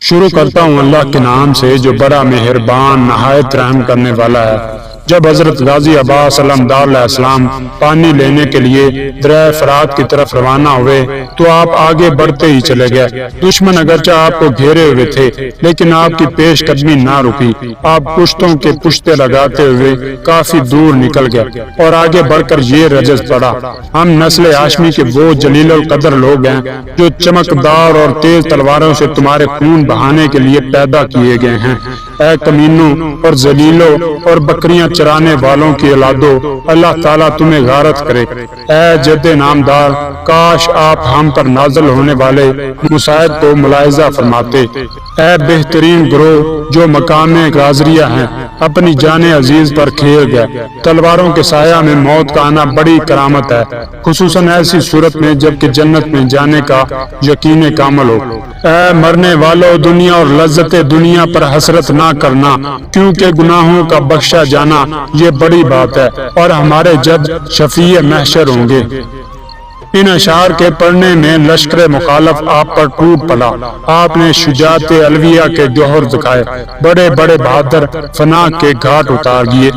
شروع کرتا ہوں اللہ کے نام سے جو بڑا مہربان نہایت رحم کرنے والا ہے۔ جب حضرت غازی عباس علمدار علیہ السلام پانی لینے کے لیے دریا فرات کی طرف روانہ ہوئے تو آپ آگے بڑھتے ہی چلے گئے۔ دشمن اگرچہ آپ کو گھیرے ہوئے تھے لیکن آپ کی پیش قدمی نہ رکی۔ آپ پشتوں کے پشتے لگاتے ہوئے کافی دور نکل گئے اور آگے بڑھ کر یہ رجز پڑا: ہم نسل ہاشمی کے وہ جلیل القدر لوگ ہیں جو چمکدار اور تیز تلواروں سے تمہارے خون بہانے کے لیے پیدا کیے گئے ہیں۔ اے کمینوں اور ذلیلوں اور بکریاں چرانے والوں کی اولادو، اللہ تعالیٰ تمہیں غارت کرے۔ اے جد نامدار، کاش آپ ہم پر نازل ہونے والے مصائب کو ملاحظہ فرماتے۔ اے بہترین گروہ جو مقام غازریہ ہیں، اپنی جان عزیز پر کھیل گئے۔ تلواروں کے سایہ میں موت کا آنا بڑی کرامت ہے، خصوصاً ایسی صورت میں جبکہ جنت میں جانے کا یقین کامل ہو۔ اے مرنے والو، دنیا اور لذت دنیا پر حسرت نہ کرنا، کیونکہ گناہوں کا بخشا جانا یہ بڑی بات ہے اور ہمارے جد شفیع محشر ہوں گے۔ ان اشعار کے پڑھنے میں لشکر مخالف آپ پر ٹوٹ پڑا۔ آپ نے شجاعت الویہ کے جوہر دکھائے، بڑے بڑے بہادر فنا کے گھاٹ اتار دیے۔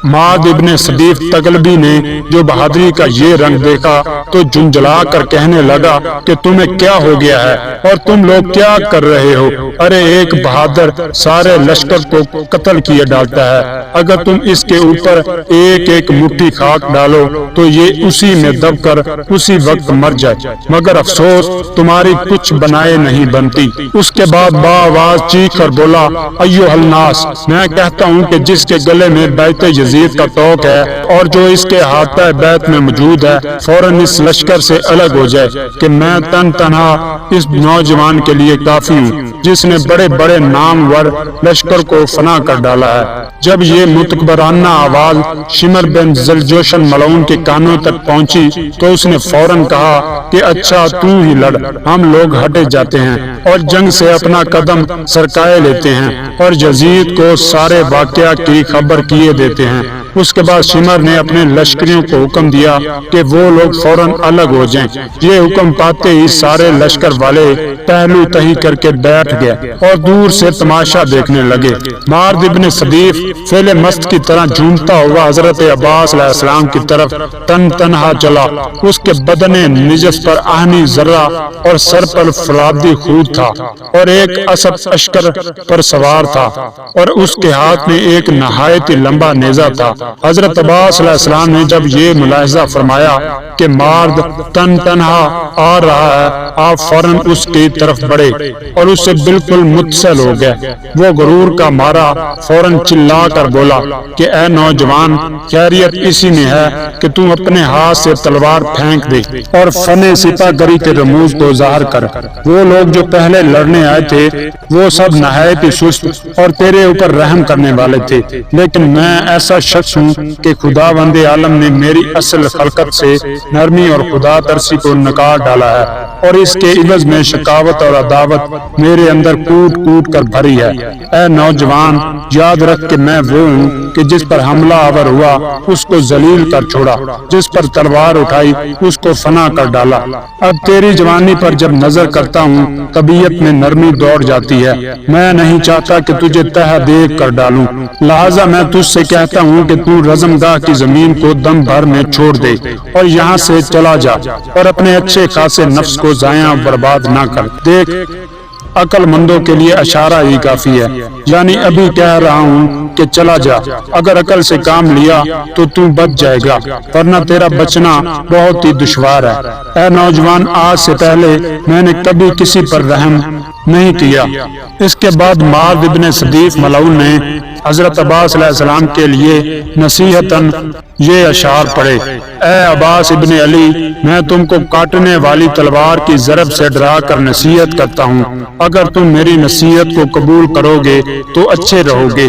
معاذ ابن صدیف تغلبی نے جو بہادری کا یہ رنگ دیکھا تو جھنجھلا کر کہنے لگا کہ تمہیں کیا ہو گیا ہے اور تم لوگ کیا کر رہے ہو؟ ارے ایک بہادر سارے لشکر کو قتل کیے ڈالتا ہے، اگر تم اس کے اوپر ایک ایک مٹھی خاک ڈالو تو یہ اسی میں دب کر اسی وقت مر جائے، مگر افسوس تمہاری کچھ بنائے نہیں بنتی۔ اس کے بعد بآواز چیخ کر بولا: ایھا الناس، میں کہتا ہوں کہ جس کے گلے میں بیت یزید کا توق ہے اور جو اس کے ہاتھہ بیت میں موجود ہے، فوراً اس لشکر سے الگ ہو جائے کہ میں تنہا اس نوجوان کے لیے کافی ہوں جس نے بڑے بڑے نامور لشکر کو فنا کر ڈالا ہے۔ جب یہ متکبرانہ آواز شمر بن ذوالجوشن ملعون کے کانوں تک پہنچی تو اس نے فوراً کہا کہ اچھا تو ہی لڑ، ہم لوگ ہٹے جاتے ہیں اور جنگ سے اپنا قدم سرکائے لیتے ہیں اور یزید کو سارے واقعہ کی خبر کیے دیتے ہیں۔ اس کے بعد شمر نے اپنے لشکریوں کو حکم دیا کہ وہ لوگ فوراً الگ ہو جائیں۔ یہ حکم پاتے ہی سارے لشکر والے پہلو تہی کر کے بیٹھ گئے اور دور سے تماشا دیکھنے لگے۔ معاذ ابن صدیف فعل مست کی طرح جھومتا ہوا حضرت عباس علیہ السلام کی طرف تنہا چلا۔ اس کے بدن نجس پر آہنی ذرہ اور سر پر فولادی خود تھا اور ایک اسب اشکر پر سوار تھا اور اس کے ہاتھ میں ایک نہایت لمبا نیزہ تھا۔ حضرت عباس علیہ السلام نے جب یہ ملاحظہ فرمایا کہ مارد تنہا آ رہا ہے، آپ فوراً اس کی طرف بڑھے اور اس سے بالکل متصل ہو گئے۔ وہ غرور کا مارا فوراً چلا کر بولا کہ اے نوجوان، خیریت اسی میں ہے کہ تم اپنے ہاتھ سے تلوار پھینک دے اور فن سپاہ گری کے رموز کو ظاہر کر۔ وہ لوگ جو پہلے لڑنے آئے تھے وہ سب نہایت ہی سست اور تیرے اوپر رحم کرنے والے تھے، لیکن میں ایسا شخص ہوں کہ خداوند عالم نے میری اصل خلقت سے نرمی اور خدا ترسی کو نکال ڈالا ہے اور اس کے عوض میں شقاوت اور عداوت میرے اندر کوٹ کوٹ کر بھری ہے۔ اے نوجوان، یاد رکھ کہ میں وہ ہوں کہ جس پر حملہ آور ہوا اس کو ذلیل کر چھوڑا، جس پر تلوار اٹھائی اس کو فنا کر ڈالا۔ اب تیری جوانی پر جب نظر کرتا ہوں طبیعت میں نرمی دوڑ جاتی ہے، میں نہیں چاہتا کہ تجھے تہہ دیکھ کر ڈالوں، لہذا میں تجھ سے کہتا ہوں کہ تو رزم گاہ کی زمین کو دم بھر میں چھوڑ دے اور یہاں سے چلا جا اور اپنے اچھے خاصے نفس کو ضائع برباد نہ کر۔ دیکھ، عقل مندوں کے لیے اشارہ ہی کافی ہے، یعنی ابھی کہہ رہا ہوں کہ چلا جا، اگر عقل سے کام لیا تو بچ جائے گا ورنہ تیرا بچنا بہت ہی دشوار ہے۔ اے نوجوان، آج سے پہلے میں نے کبھی کسی پر رحم نہیں کیا۔ اس کے بعد معاذ ابن صدیف ملعون نے حضرت عباس علیہ السلام کے لیے نصیحتاً یہ اشعار پڑھے: اے عباس ابن علی، میں تم کو کاٹنے والی تلوار کی ضرب سے ڈرا کر نصیحت کرتا ہوں، اگر تم میری نصیحت کو قبول کرو گے تو اچھے رہو گے۔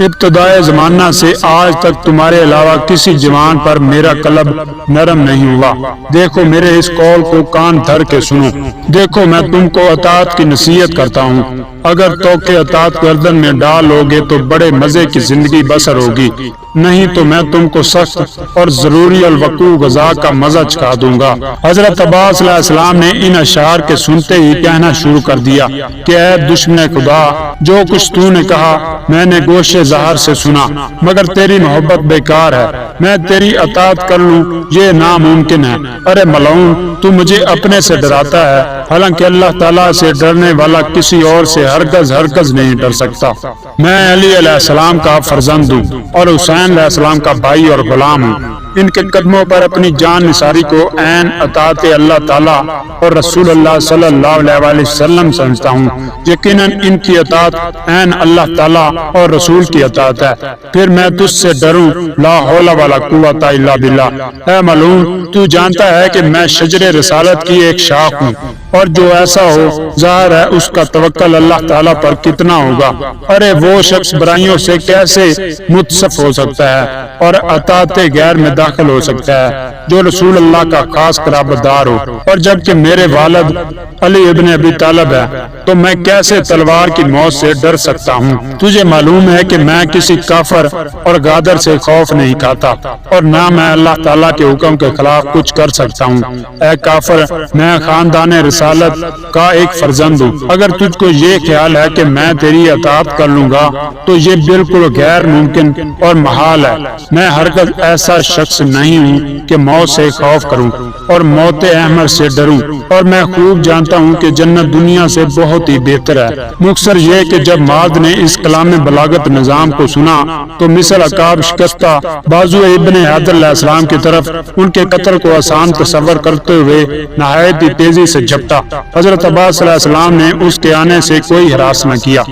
ابتدائے زمانہ سے آج تک تمہارے علاوہ کسی جوان پر میرا قلب نرم نہیں ہوا۔ دیکھو میرے اس قول کو کان دھر کے سنو۔ دیکھو میں تم کو اطاعت کی نصیحت کرتا ہوں، اگر تو کہ اطاعت گردن میں ڈال لوگے تو بڑے مزے کی زندگی بسر ہوگی، نہیں تو میں تم کو سخت اور ضروری الوقوع غذا کا مزہ چکھا دوں گا۔ حضرت عباس علیہ السلام نے ان اشعار کے سنتے ہی کہنا شروع کر دیا کہ اے دشمن خدا، جو کچھ تو نے کہا میں نے گوش ظہر سے سنا، مگر تیری محبت بیکار ہے، میں تیری اطاعت کر لوں یہ ناممکن ہے۔ ارے ملعون، تو مجھے اپنے سے ڈراتا ہے، حالانکہ اللہ تعالیٰ سے ڈرنے والا کسی اور سے ہرگز نہیں ڈر سکتا۔ میں علی علیہ السلام کا فرزند ہوں اور حسین علیہ السلام کا بھائی اور غلام ہوں۔ ان کے قدموں پر اپنی جان نثاری کو عین اطاعت اللہ تعالیٰ اور رسول اللہ صلی اللہ علیہ وآلہ وسلم سمجھتا ہوں۔ یقیناً ان کی اطاعت عین اللہ تعالیٰ اور رسول کی اطاعت ہے۔ پھر میں تجھ سے ڈروں، لا حول ولا قوت الا باللہ۔ اے ملعون، تو جانتا ہے کہ میں شجر رسالت کی ایک شاخ ہوں، اور جو ایسا ہو ظاہر ہے اس کا توکل اللہ تعالیٰ پر کتنا ہوگا۔ ارے وہ شخص برائیوں سے کیسے متصف ہو سکتا ہے اور اطاعت غیر میں داخل ہو سکتا ہے جو رسول اللہ کا خاص قرابتدار ہو، اور جبکہ میرے والد علی ابن ابی طالب ہے تو میں کیسے تلوار کی موت سے ڈر سکتا ہوں؟ تجھے معلوم ہے کہ میں کسی کافر اور غادر سے خوف نہیں کھاتا، اور نہ میں اللہ تعالیٰ کے حکم کے خلاف کچھ کر سکتا ہوں۔ اے کافر، میں خاندان رسالت کا ایک فرزند ہوں۔ اگر تجھ کو یہ خیال ہے کہ میں تیری اطاعت کر لوں گا تو یہ بالکل غیر ممکن اور محال ہے۔ میں ہرگز ایسا شخص نہیں ہوں کہ موت سے خوف کروں اور موت احمر سے ڈروں، اور میں خوب جانتا ہوں کہ جنت دنیا سے بہت ہی بہتر ہے۔ مختصر یہ کہ جب مارد نے اس کلام بلاغت نظام کو سنا تو مثل عقاب شکستہ بازو ابن حیدر علیہ السلام کی طرف ان کے قتل کو آسان تصور کرتے ہوئے نہایت ہی تیزی سے جھپٹا۔ حضرت عباس علیہ السلام نے اس کے آنے سے کوئی ہراس نہ کیا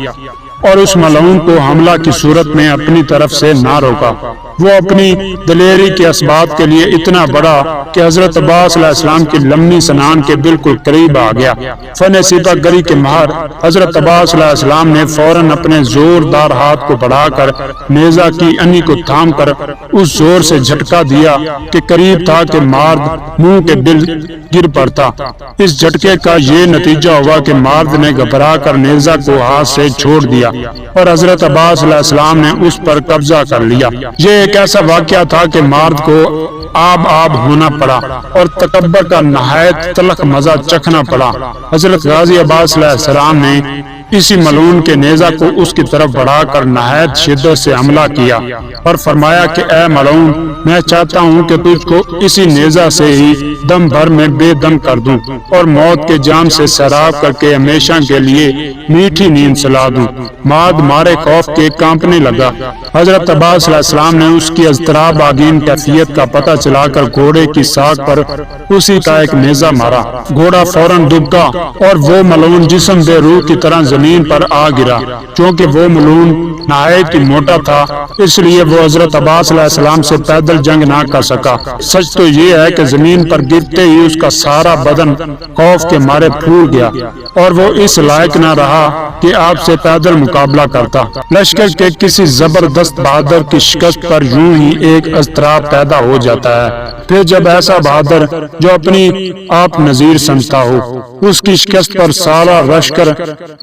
اور اس ملعون کو حملہ کی صورت میں اپنی طرف سے نہ روکا۔ وہ اپنی دلیری کے اسباب کے لیے اتنا بڑا کہ حضرت عباس علیہ السلام کی لمبی سنان کے بالکل قریب آ گیا۔ فن سیپا گری کے ماہر حضرت عباس علیہ السلام نے فوراً اپنے زوردار ہاتھ کو بڑھا کر نیزہ کی انی کو تھام کر اس زور سے جھٹکا دیا کہ قریب تھا کہ مارد منہ کے بل گر پڑتا۔ اس جھٹکے کا یہ نتیجہ ہوا کہ مارد نے گھبرا کر نیزہ کو ہاتھ سے چھوڑ دیا اور حضرت عباس علیہ السلام نے اس پر قبضہ کر لیا۔ یہ ایک ایسا واقعہ تھا کہ مارد کو آب ہونا پڑا اور تکبر کا نہایت تلخ مزہ چکھنا پڑا۔ حضرت غازی عباس علیہ السلام نے اسی ملعون کے نیزہ کو اس کی طرف بڑھا کر نہایت شدت سے حملہ کیا اور فرمایا کہ اے ملعون، میں چاہتا ہوں کہ تجھ کو اسی نیزہ سے ہی دم بھر میں بے دم کر دوں اور موت کے جام سے سیراب کر کے ہمیشہ کے لیے میٹھی نیند سلا دوں۔ مارد مارے خوف کے کانپنے لگا۔ حضرت عباس علیہ السلام نے اس کی اضطراب آگین کیفیت کا پتہ چلا کر گھوڑے کی ساکھ پر اسی کا ایک نیزہ مارا۔ گھوڑا فوراً دبکا اور وہ ملعون جسم بے روح کی طرح زمین پر آ گرا۔ چونکہ وہ ملعون نہایت ہی موٹا تھا اس لیے وہ حضرت عباس علیہ السلام سے پیدل جنگ نہ کر سکا۔ سچ تو یہ ہے کہ زمین پر گرتے ہی اس کا سارا بدن خوف کے مارے پھول گیا اور وہ اس لائق نہ رہا کہ آپ سے پیدل مقابلہ کرتا۔ لشکر کے کسی زبردست بہادر کی شکست پر یوں ہی ایک اضطراب پیدا ہو جاتا ہے۔ پھر جب ایسا بہادر جو اپنی آپ نظیر سمجھتا ہو اس کی شکست پر سارا لشکر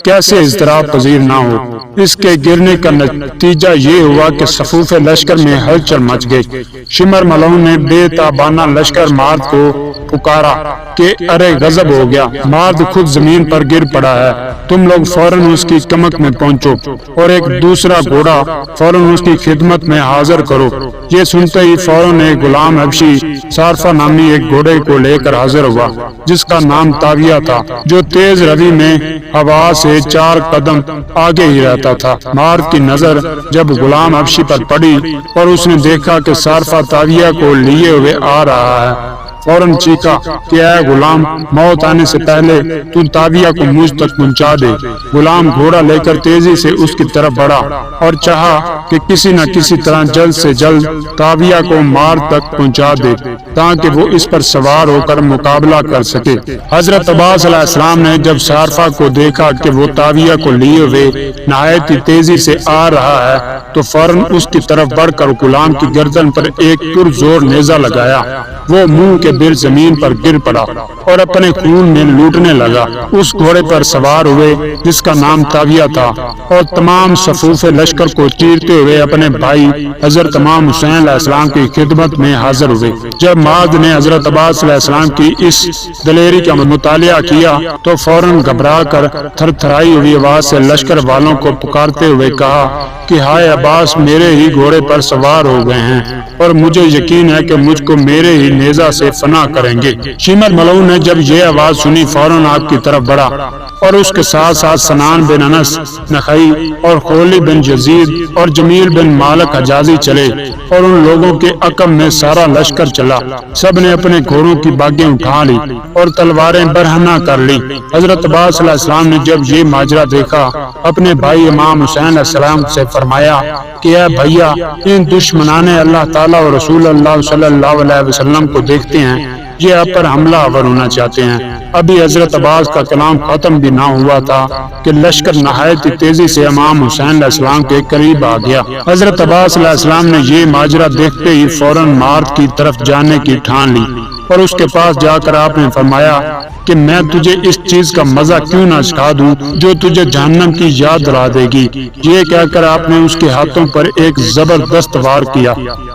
کیسے اضطراب پذیر نہ ہو؟ اس کے گرنے کا نتیجہ یہ ہوا کہ صفوف لشکر میں ہلچل مچ گئی۔ شمر ملعون نے بے تابانہ لشکر مارد کو پکارا کہ ارے غضب ہو گیا، مارد خود زمین پر گر پڑا ہے، تم لوگ فوراً اس کی کمک میں پہنچو اور ایک دوسرا گھوڑا فوراً اس کی خدمت میں حاضر کرو۔ یہ سنتے ہی فوراً ایک غلام حبشی صارفہ نامی ایک گھوڑے کو لے کر حاضر ہوا جس کا نام تاویہ تھا، جو تیز روی میں ہوا سے 4 قدم آگے ہی رہتا تھا۔ مارد کی نظر جب غلام حبشی پر پڑی اور اس نے دیکھا کہ صارفہ تاویہ کو لیے ہوئے آ رہا ہے، فوراً چیخا کہ اے غلام، موت آنے سے پہلے تو تاویہ کو مجھ تک پہنچا دے۔ غلام گھوڑا لے کر تیزی سے اس کی طرف بڑھا اور چاہا کہ کسی نہ کسی طرح جلد سے جلد تاویہ کو مارد تک پہنچا دے تاکہ وہ اس پر سوار ہو کر مقابلہ کر سکے۔ حضرت عباس علیہ السلام نے جب صارفہ کو دیکھا کہ وہ تاویہ کو لیے ہوئے نہایت ہی تیزی سے آ رہا ہے تو فوراً اس کی طرف بڑھ کر غلام کی گردن پر ایک پرزور نیزہ لگایا۔ وہ منہ کے دل زمین پر گر پڑا اور اپنے خون میں لوٹنے لگا۔ اس گھوڑے پر سوار ہوئے جس کا نام تاویہ تھا، اور تمام صفوف لشکر کو چیرتے ہوئے اپنے بھائی حضرت امام حسین علیہ السلام کی خدمت میں حاضر ہوئے۔ جب معاذ نے حضرت عباس علیہ السلام کی اس دلیری کا مطالعہ کیا تو فوراً گھبرا کر تھر تھرائی ہوئی آواز سے لشکر والوں کو پکارتے ہوئے کہا کہ ہائے عباس، میرے ہی گھوڑے پر سوار ہو گئے ہیں اور مجھے یقین ہے کہ مجھ کو میرے ہی نیزہ سے فنا کریں گے۔ شمر ملعون نے جب یہ آواز سنی فوراً آپ کی طرف بڑھا اور اس کے ساتھ ساتھ سنان بن انس نخعی اور خولی بن یزید اور جمیل بن مالک حجازی چلے، اور ان لوگوں کے عقب میں سارا لشکر چلا۔ سب نے اپنے گھوڑوں کی باگیں اٹھا لی اور تلواریں برہنہ کر لی۔ حضرت عباس علیہ السلام نے جب یہ ماجرا دیکھا اپنے بھائی امام حسین علیہ السلام سے فرمایا کہ اے بھیا، ان دشمنان اللہ تعالیٰ اور رسول اللہ صلی اللہ علیہ وسلم کو دیکھتے ہیں، یہ آپ پر حملہ آور ہونا چاہتے ہیں۔ ابھی حضرت عباس کا کلام ختم بھی نہ ہوا تھا کہ لشکر نہایت تیزی سے امام حسین علیہ السلام کے قریب آ گیا۔ حضرت عباس علیہ السلام نے یہ ماجرا دیکھتے ہی فوراً مارد کی طرف جانے کی ٹھان لی، اور اس کے پاس جا کر آپ نے فرمایا کہ میں تجھے اس چیز کا مزہ کیوں نہ سکھا دوں جو تجھے جہنم کی یاد دلا دے گی۔ یہ کہہ کر آپ نے اس کے ہاتھوں پر ایک زبردست وار کیا،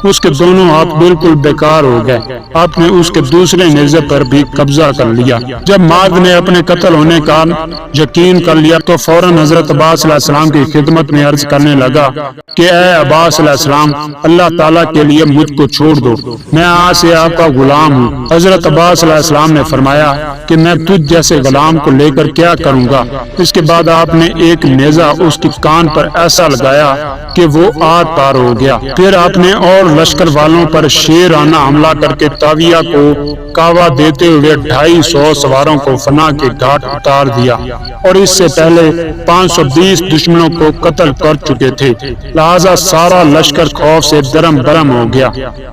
اس کے دونوں ہاتھ بالکل بیکار ہو گئے۔ آپ نے اس کے دوسرے نیزے پر بھی قبضہ کر لیا۔ جب مارد نے اپنے قتل ہونے کا یقین کر لیا تو فوراً حضرت عباس علیہ السلام کی خدمت میں عرض کرنے لگا کہ اے عباس علیہ السلام، اللہ تعالیٰ کے لیے مجھ کو چھوڑ دو، میں آج سے آپ کا غلام ہوں۔ حضرت عباس علیہ السلام نے فرمایا کہ میں تجھ جیسے غلام کو لے کر کیا کروں گا۔ اس کے بعد آپ نے ایک نیزہ اس کی کان پر ایسا لگایا کہ وہ آر پار ہو گیا۔ پھر آپ نے اور لشکر والوں پر شیرانہ حملہ کر کے تاویہ کو کعوہ دیتے ہوئے 250 سواروں کو فنا کے گھاٹ اتار دیا، اور اس سے پہلے 520 دشمنوں کو قتل کر چکے تھے۔ لہذا سارا لشکر خوف سے درم برم ہو گیا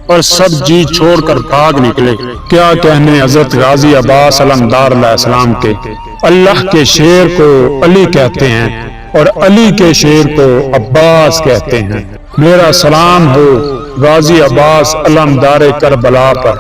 اور سب جی چھوڑ کر بھاگ نکلے۔ کیا کہنے حضرت غازی عباس علمدار علیہ السلام کے۔ اللہ کے شیر کو علی کہتے ہیں اور علی کے شیر کو عباس کہتے ہیں۔ میرا سلام ہو غازی عباس علمدار کربلا پر۔